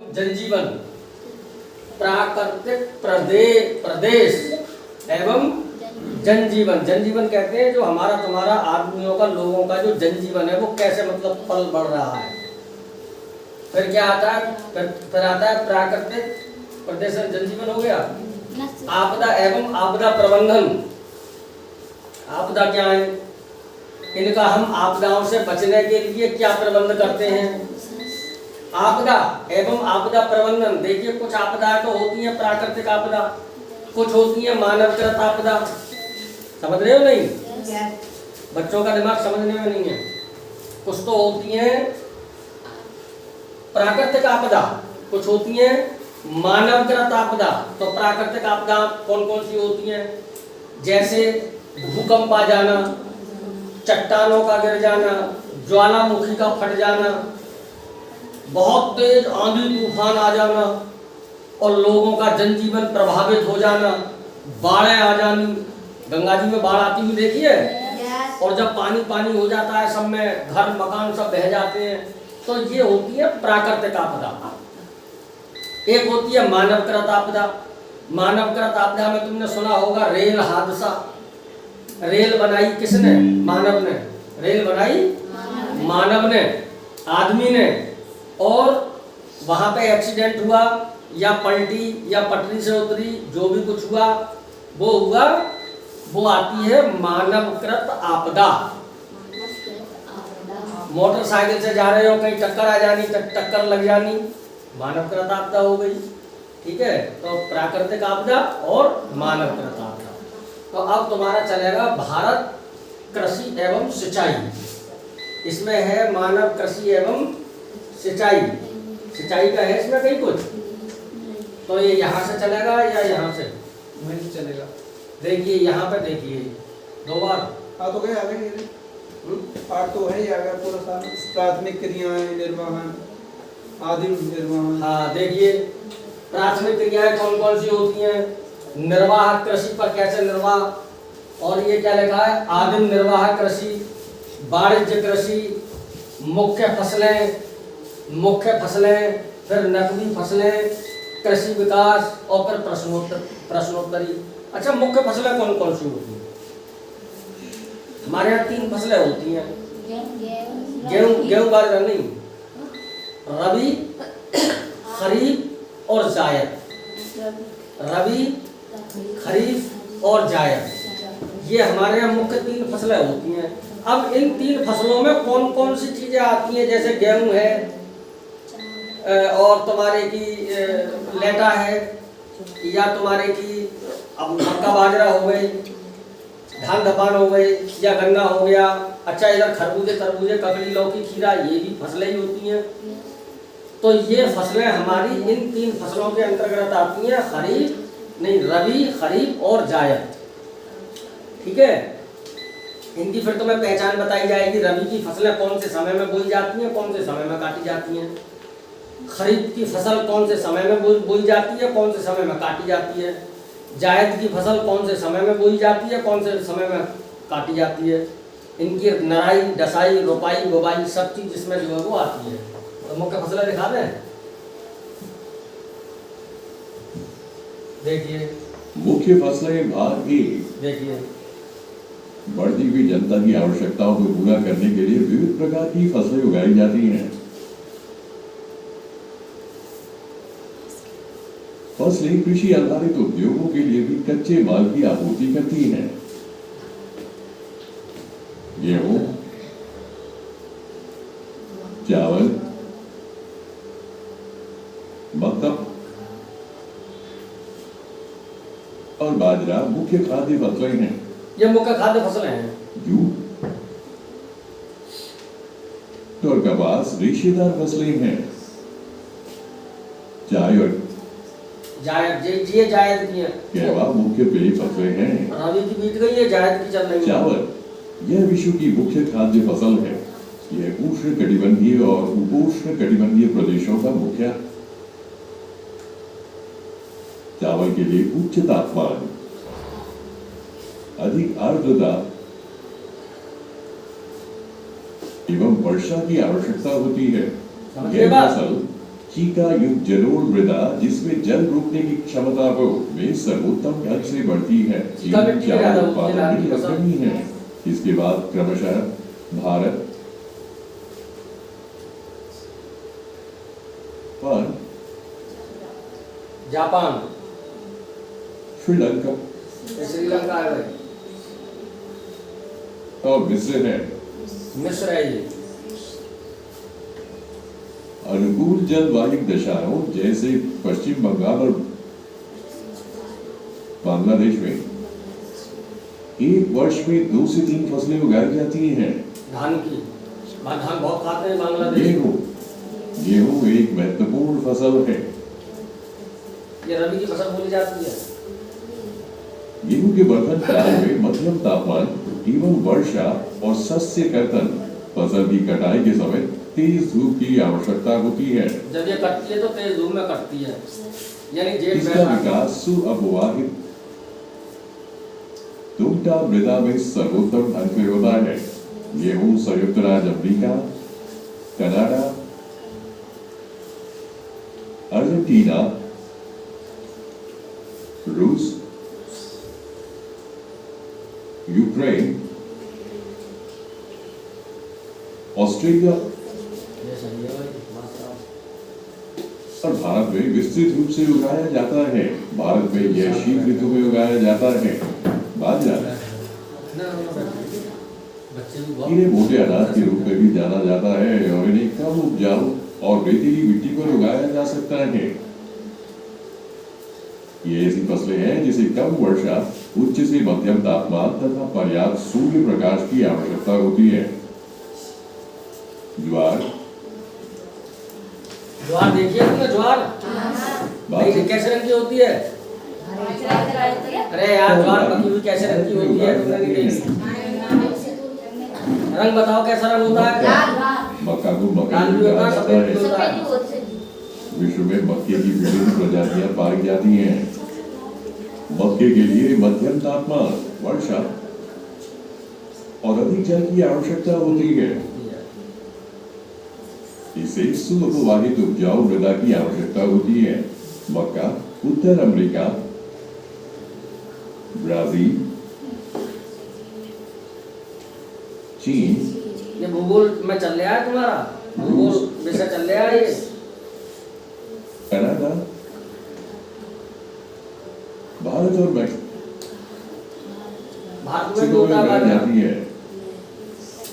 जनजीवन, प्राकृतिक प्रदेश एवं जनजीवन। जनजीवन कहते हैं जो हमारा तुम्हारा आदमियों का, लोगों का जो जनजीवन है वो कैसे मतलब पल बढ़ रहा है। फिर क्या आता है, फिर आता है प्राकृतिक प्रदेश जनजीवन हो गया। आपदा एवं आपदा प्रबंधन। आपदा क्या है, इनका हम आपदाओं से बचने के लिए क्या प्रबंध करते हैं। आपदा एवं आपदा प्रबंधन। देखिए कुछ आपदाएं तो होती हैं प्राकृतिक आपदा, कुछ होती है मानवकृत आपदा। समझ रहे हो नहीं? बच्चों का दिमाग समझने में नहीं है। कुछ तो होती हैं प्राकृतिक आपदा, कुछ होती हैं मानवकृत आपदा। तो प्राकृतिक आपदा कौन कौन सी होती हैं, जैसे भूकंप आ जाना, चट्टानों का गिर जाना, ज्वालामुखी का फट जाना, बहुत तेज आंधी तूफान आ जाना और लोगों का जनजीवन प्रभावित हो जाना, बाढ़ें आ जानी। गंगा जी में बाढ़ आती हुई देखिए, और जब पानी पानी हो जाता है सब में, घर मकान सब बह जाते हैं, तो ये होती है प्राकृतिक आपदा। एक होती है मानवकृत आपदा। मानवकृत आपदा में तुमने सुना होगा रेल हादसा। रेल बनाई किसने? मानव ने। रेल बनाई मानव ने, आदमी ने, और वहां पे एक्सीडेंट हुआ या पलटी या पटरी से उतरी, जो भी कुछ हुआ वो हुआ, वो आती है मानवकृत आपदा। मोटरसाइकिल से जा रहे हो, कहीं टक्कर आ जानी, टक्कर लग जानी, मानवकृत आपदा हो गई। ठीक है, तो प्राकृतिक आपदा और मानवकृत आपदा। तो अब तुम्हारा चलेगा भारत कृषि एवं सिंचाई। इसमें है मानव कृषि एवं सिंचाई। सिंचाई का है इसमें कहीं कुछ, तो ये यहाँ से चलेगा या यहाँ से? वहीं चलेगा। देखिए यहाँ पे देखिए, दो बार आ तो गए, आ गए। पाठ तो है ही, आ गया पूरा साल। प्राथमिक क्रियाएं, निर्वहन, आदि निर्वहन। हाँ देखिए, प्राथमिक क्रियाएं कौन कौन सी होती हैं। निर्वाह कृषि पर कैसे निर्वाह, और ये क्या लिखा है, आदिम निर्वाह कृषि, वाणिज्य कृषि, मुख्य फसलें, फिर नकदी फसलें, कृषि विकास, और फिर प्रश्नोत्तरी। अच्छा, मुख्य फसलें कौन कौन सी होती हैं? हमारे यहाँ 3 फसलें होती हैं। गेहूं बाजरा नहीं, रबी, खरीफ और जायद। रबी, खरीफ और जायद, ये हमारे यहाँ मुख्य 3 फसलें होती हैं। अब इन 3 फसलों में कौन कौन सी चीजें आती हैं, जैसे गेहूं है, और तुम्हारे की लेटा है, या तुम्हारे की अब मक्का बाजरा हो गई, धान धपान हो गई, या गन्ना हो गया। अच्छा, इधर खरबूजे, तरबूजे, ककड़ी, लौकी, खीरा, ये भी फसलें ही होती हैं। तो ये फसलें हमारी इन 3 फसलों के अंतर्गत आती हैं, खरीफ नहीं, रबी, खरीफ और जायद। ठीक है, इनकी फिर तुम्हें पहचान बताई जाएगी। रबी की फसलें कौन से समय में बोई जाती हैं, कौन से समय में काटी जाती हैं। खरीफ की फसल कौन से समय में बोई जाती है, कौन से समय में काटी जाती है। जायद की फसल कौन से समय में बोई जाती है, कौन से समय में काटी जाती है। इनकी नराई, डसाई, रोपाई, बुवाई, सब चीज इसमें जो है वो आती है। तो मुख्य फसलें दिखा दें, देखिए मुख्य फसलें भाग ए। देखिए, बढ़ती हुई जनता की आवश्यकताओं को पूरा करने के लिए विविध प्रकार की फसलें उगाई जाती हैं। फसलें कृषि आधारित उद्योगों के लिए भी कच्चे माल की आपूर्ति करती हैं। गेहूं, चावल, मक्का और बाजरा मुख्य खाद्य फसलें हैं। ये मुख्य खाद्य फसलें हैं। जूट और कपास रेशेदार फसलें हैं। चाय और जायद, ये जायद की है। कहवा मुख्य पेय फसलें हैं। रबी की बीत गई है, जायद की चल रही है। चावल, यह विश्व की मुख्य खाद्य फसल है। यह उष्ण कटिबंधीय और उपोष्ण कटिबंधीय प्रदेशों का मुख्य। चावल के लिए उच्च तापमान, अधिक आर्द्रता एवं वर्षा की आवश्यकता होती है। यह फसल चीका युक्त जलोढ़ मृदा जिसमें जल रोकने की क्षमता हो में सर्वोत्तम ढंग से बढ़ती है। चीका मिट्टी में ज्यादा होती है, लाल की फसल। अग्रणी है। इसके बाद क्रमशः भारत पर जापान, श्रीलंका श्रीलंका है भाई, और मिस्र है। मिस्र है ये। अनुकूल जलवायु दशाओं जैसे पश्चिम बंगाल और बांग्लादेश में एक वर्ष में 2 से 3 फसलें उगाई जाती हैं। धान की, धान बहुत खाते हैं बांग्लादेश। गेहूं एक महत्वपूर्ण फसल है। ये रबी की फसल बोली जाती है। गेहूं के वर्धन काल में मध्यम तापमान एवं वर्षा और शस्य कर्तन फसल की कटाई के समय तेज धूप की आवश्यकता होती है। जब ये कटती है तो तेज धूप में कटती है, यानी जेठ इसका में। विकास सुअपवाहित दुमटा मृदा में सर्वोत्तम ढंग से होता है। गेहूं संयुक्त राज्य अमेरिका, कनाडा, अर्जेंटीना, रूस, यूक्रेन, ऑस्ट्रेलिया ये सही है भाई, माशाल्लाह। और भारत में विस्तृत रूप से उगाया जाता है। भारत में यह शीत ऋतु में उगाया जाता है। बाजरा इन्हें मोटे अनाज के रूप में भी जाना जाता है और इन्हें कम उपजाऊ और रेतीली मिट्टी पर उगाया जा सकता है। ये ऐसी फसलें हैं जिसे कम वर्षा, उच्च से मध्यम तापमान तथा पर्याप्त सूर्य प्रकाश की आवश्यकता होती है। ज्वार देखिए तुमने ज्वार भाई कैसे रंग की होती है? अरे यार ज्वार पकी हुई कैसे रंग की होती है? तुमने नहीं देखी? रंग बताओ कैसा रंग होता है? मक्का को मकई लाल भी होता है, सफेद भी होता है। होता है। विश्व में मक्के की विभिन्न प्रजातियां पाई जाती हैं। मक्के के लिए मध्यम तापमान, वर्षा और अधिक जल की आवश्यकता होती है। इसे सुअपवाहित उपजाऊ मृदा की आवश्यकता होती है। मक्का उत्तर अमेरिका, ब्राजील, चीन, ये भूगोल में चल रहा है तुम्हारा, भूगोल विषय चल रहा है ये। कनाडा, भारत और भारत में भी होता है जाती है।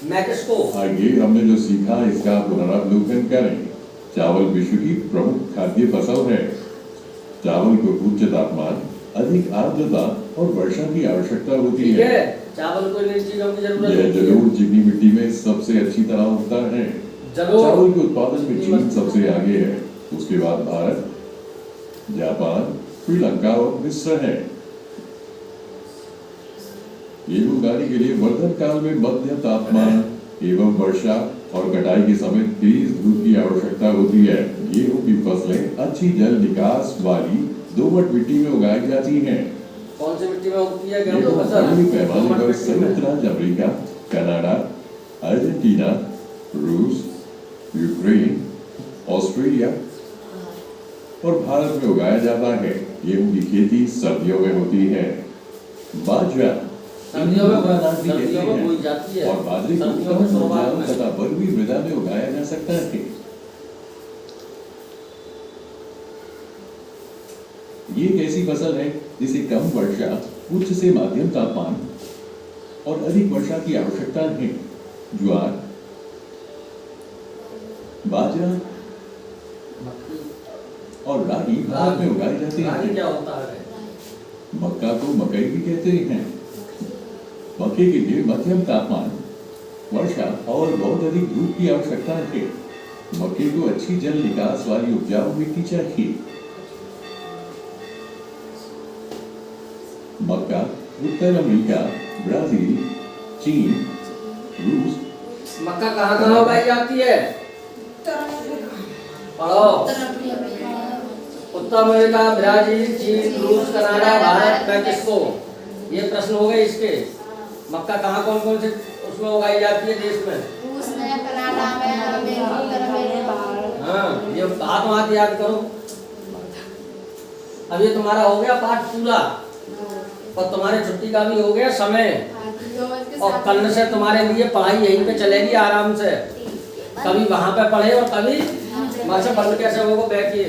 मैक्सिको। आगे हमने जो सीखा इसका पुनरावलोकन करें। चावल विश्व की प्रमुख खाद्य फसल है। चावल को उच्च तापमान, अधिक आर्द्रता और वर्षा की आवश्यकता होती ठीक है। है, चावल को इन चीजों की जरूरत यह होती है। जलोढ़ चिकनी मिट्टी में सबसे अच्छी तरह उगता है। चावल के उत्पादन में चीन सबसे आगे है। उसके बाद भारत, जापान, श्रीलंका और मिस्र है। गेहूं उगाने के लिए वर्धन काल में मध्य तापमान एवं वर्षा और कटाई के समय तेज धूप की आवश्यकता होती है। गेहूं की फसलें अच्छी जल निकास वाली दोमट मिट्टी में उगाई जाती हैं। कौन सी मिट्टी में उगती है गेहूं की फसल? बड़ी पैमाने पर संयुक्त राज्य अमेरिका, कनाडा, अर्जेंटीना, रूस, यूक्रेन, ऑस्ट्रेलिया और भारत में उगाया जाता है। गेहूं की खेती सर्दियों में होती है। बाजरा सर्दियों में बोई जाती है और बाजरे को सर्दियों में शुरुआत में। तथा बर्मी मृदा में उगाया जा सकता है। ये एक ऐसी फसल है जिसे कम वर्षा, उच्च से मध्यम तापमान और अधिक वर्षा की आवश्यकता है। ज्वार, बाजरा और रागी भारत में उगाए जाते हैं। क्या होता है? मक्का को मकई भी कहते हैं। मक्के के लिए मध्यम तापमान, वर्षा और बहुत अधिक धूप की आवश्यकता है। मक्के को अच्छी जल निकास वाली उपजाऊ मिट्टी चाहिए। मक्का उत्तर अमेरिका, ब्राजील, चीन, रूस। मक्का कहाँ उगाई जाती है? पढ़ो। उत्तर अमेरिका, ब्राजील, चीन, रूस, कनाडा, भारत, मैक्सिको। ये प्रश्न हो गए इसके। मक्का कहाँ कौन कौन से उसमें उगाई जाती है देश में? रूस में, कनाडा में, अमेरिका में, हाँ, ये हाथ याद करो। अब ये तुम्हारा हो गया पाठ पूरा और तुम्हारे छुट्टी का भी हो गया समय और कल से तुम्हारे लिए पढ़ाई यहीं पे चलेगी आराम से। कभी वहाँ पे पढ़े और कभी वहाँ से बंद कैसे होगा बैठिए।